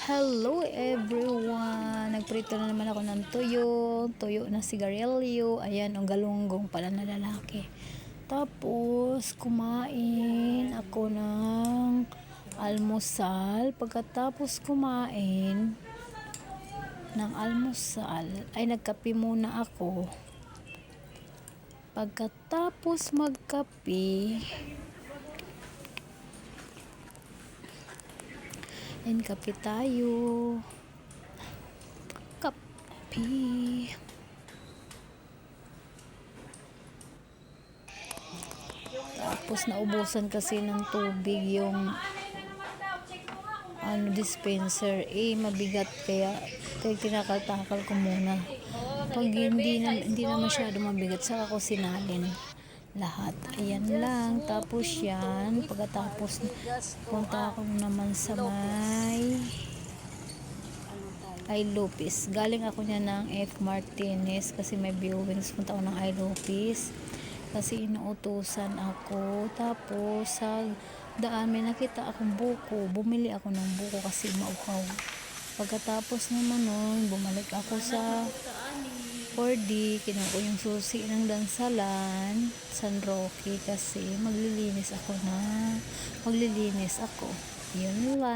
Hello everyone! Nagprito na naman ako ng tuyo na sigarilyo. Ayan, ang galunggong pala na lalaki. Tapos, kumain ako ng almusal. Pagkatapos kumain ng almusal, ay nagkape muna ako. Pagkatapos magkape, and kape tayo. Kape. Tapos naubusan kasi ng tubig yung dispenser. Mabigat kaya tinakal-takal ko muna. Pag hindi na masyado mabigat, saka ko sinalin lahat. Ayan lang. Tapos yan, pagkatapos punta ako naman sa may Lopez. Galing ako niya ng F. Martinez kasi may viewings. Punta ako ng Lopez kasi inuutusan ako. Tapos sa daan may nakita akong buko. Bumili ako ng buko kasi mauhaw. Pagkatapos naman nun, bumalik ako sa 4D, kinuha ko yung susi ng Dansalan, San Roque, kasi maglilinis ako. Yun lang.